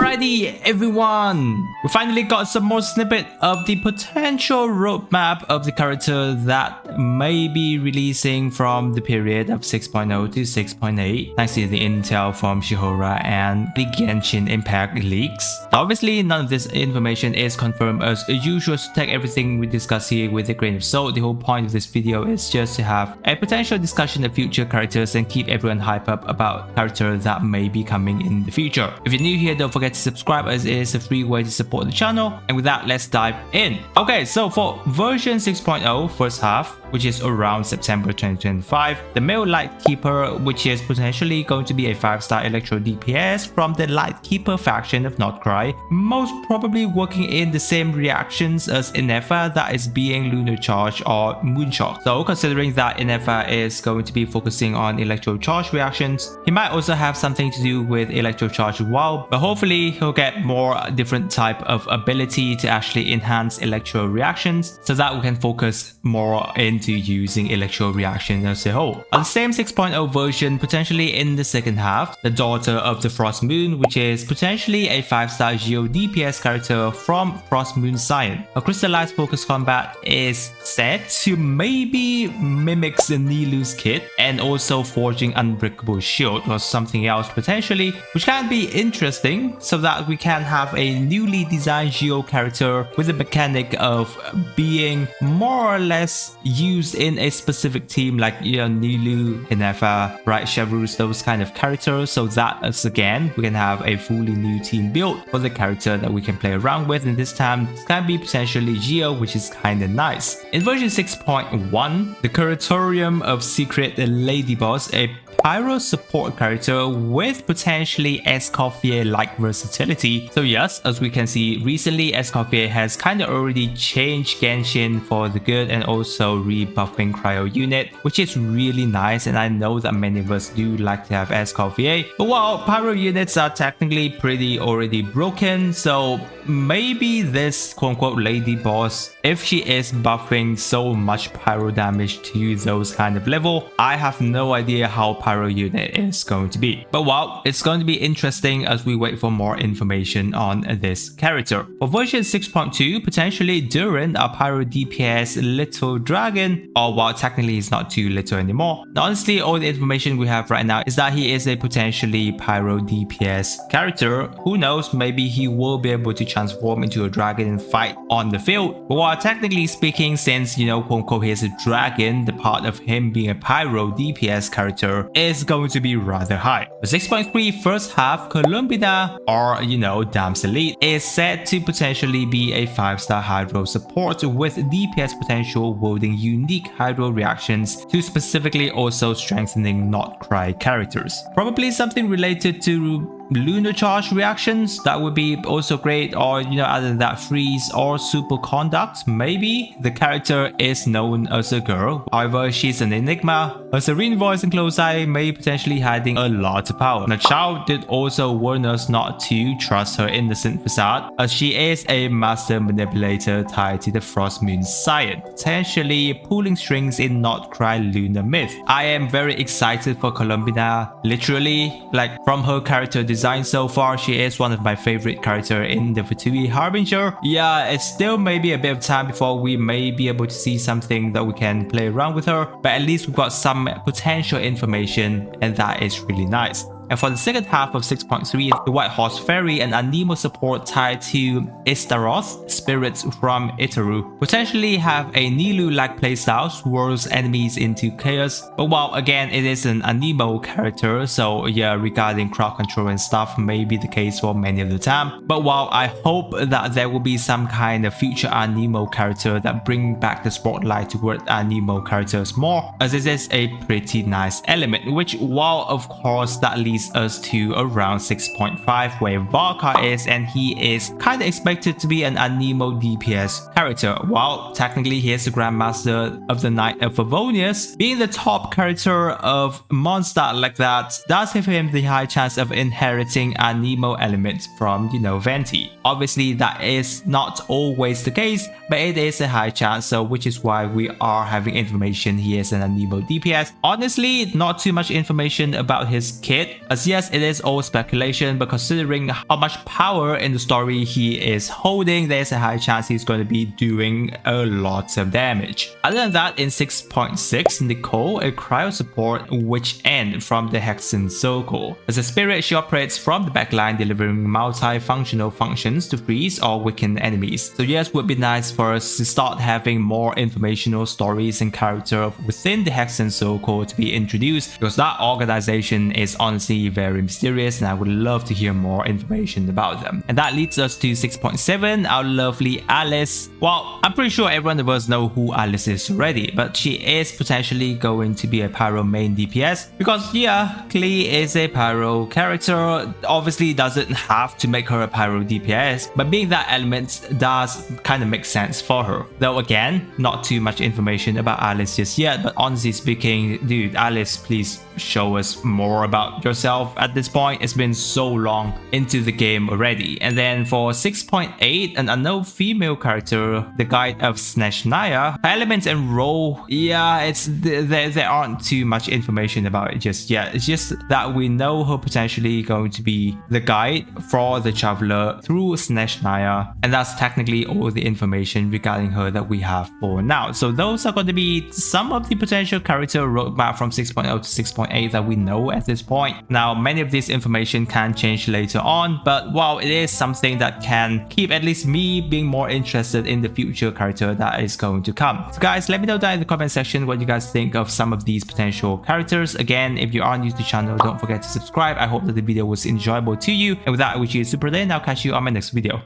Alrighty everyone, we finally got some more snippet of the potential roadmap of the character that may be releasing from the period of 6.0 to 6.8 thanks to the intel from Shihora and the Genshin Impact leaks. Obviously none of this information is confirmed as usual, so take everything we discuss here with a grain of salt. The whole point of this video is just to have a potential discussion of future characters and keep everyone hyped up about characters that may be coming in the future. If you're new here, don't forget to subscribe as it is a free way to support the channel. And with that, let's dive in. Okay, so for version 6.0 first half, which is around September 2025, the male Lightkeeper, which is potentially going to be a 5-star Electro DPS from the Lightkeeper faction of Notcry, most probably working in the same reactions as Inefa, that is being Lunar Charge or Moonshot. So considering that Inefa is going to be focusing on Electro Charge reactions, he might also have something to do with Electro Charge as well, but hopefully he'll get more different type of ability to actually enhance Electro reactions so that we can focus more into using Electro reaction as a whole. On the same 6.0 version, potentially in the second half, the Daughter of the Frost Moon, which is potentially a 5-star Geo DPS character from Frost Moon Scion. A crystallized focus combat is set to maybe mimic the Nilu's kit and also forging Unbreakable Shield or something else potentially, which can be interesting so that we can have a newly designed Geo character with the mechanic of being more or less used in a specific team like Nilu, Inefa, right, Chevrus, those kind of characters, so that as again we can have a fully new team built for the character that we can play around with, and this time it can be potentially Geo, which is kinda nice. In version 6.1, the Curatorium of Secret Lady Boss, a Pyro support character with potentially Escoffier-like versatility. So yes, as we can see recently, Escoffier has kind of already changed Genshin for the good and also rebuffing Cryo unit, which is really nice, and I know that many of us do like to have Escoffier. But while Pyro units are technically pretty already broken, so maybe this quote-unquote lady boss, if she is buffing so much Pyro damage to those kind of level, I have no idea how Pyro unit is going to be. But wow, it's going to be interesting as we wait for more information on this character. For version 6.2, potentially Durin, a Pyro DPS little dragon, or while technically he's not too little anymore. Now, honestly, all the information we have right now is that he is a potentially Pyro DPS character. Who knows, maybe he will be able to transform into a dragon and fight on the field. But while technically speaking, since quote unquote he's a dragon, the part of him being a Pyro DPS character is going to be rather high. The 6.3 first half, Columbina, or Damsel Elite, is said to potentially be a 5-star Hydro support with DPS potential wielding unique Hydro reactions to specifically also strengthening Notcry characters. Probably something related to Lunar Charge reactions, that would be also great, or other than that, freeze or super conduct. Maybe the character is known as a girl, however she's an enigma. Her serene voice and close eye may potentially hiding a lot of power. The child did also warn us not to trust her innocent facade, as she is a master manipulator tied to the Frost Moon Scion, potentially pulling strings in Notcry lunar myth. I am very excited for Columbina. Literally, like, from her character design so far, she is one of my favorite character in the Fatui Harbinger. Yeah, it's still maybe a bit of time before we may be able to see something that we can play around with her, but at least we've got some potential information, and that is really nice. And for the second half of 6.3, the White Horse Fairy, an Anemo support tied to Istaroth, spirits from Itaru, potentially have a Nilu-like playstyle, swirls enemies into chaos. But while again it is an Anemo character, so yeah, regarding crowd control and stuff may be the case for many of the time. But while I hope that there will be some kind of future Anemo character that bring back the spotlight toward Anemo characters more, as this is a pretty nice element, which while of course that leads us to around 6.5 where Varka is, and he is kind of expected to be an Anemo DPS character. While technically he is the Grandmaster of the Knight of Favonius, being the top character of Mondstadt like that does give him the high chance of inheriting Anemo elements from Venti. Obviously that is not always the case, but it is a high chance, so which is why we are having information he is an Anemo DPS. Honestly, not too much information about his kit. As yes, it is all speculation, but considering how much power in the story he is holding, there's a high chance he's going to be doing a lot of damage. Other than that, in 6.6, Nicole, a cryo support which end from the Hexen Circle. As a spirit, she operates from the backline, delivering multi-functional functions to freeze or weaken enemies. So yes, would be nice for us to start having more informational stories and character within the Hexen Circle to be introduced, because that organization is honestly very mysterious and I would love to hear more information about them. And that leads us to 6.7, our lovely Alice. Well, I'm pretty sure everyone of us know who Alice is already, but she is potentially going to be a Pyro main DPS because yeah, Klee is a Pyro character. Obviously doesn't have to make her a Pyro DPS, but being that element does kind of make sense for her. Though again, not too much information about Alice just yet, but honestly speaking, dude, Alice, please show us more about yourself at this point. It's been so long into the game already. And then for 6.8, an unknown female character, the Guide of Snezhnaya. Her elements and role, yeah, there aren't too much information about it just yet. It's just that we know her potentially going to be the guide for the traveler through Snezhnaya, and that's technically all the information regarding her that we have for now. So those are going to be some of the potential character roadmap from 6.0 to 6.8 that we know at this point. Now, many of this information can change later on, but while it is something that can keep at least me being more interested in the future character that is going to come. So guys, let me know down in the comment section what you guys think of some of these potential characters. Again, if you are new to the channel, don't forget to subscribe. I hope that the video was enjoyable to you. And with that, I wish you a super day, and I'll catch you on my next video.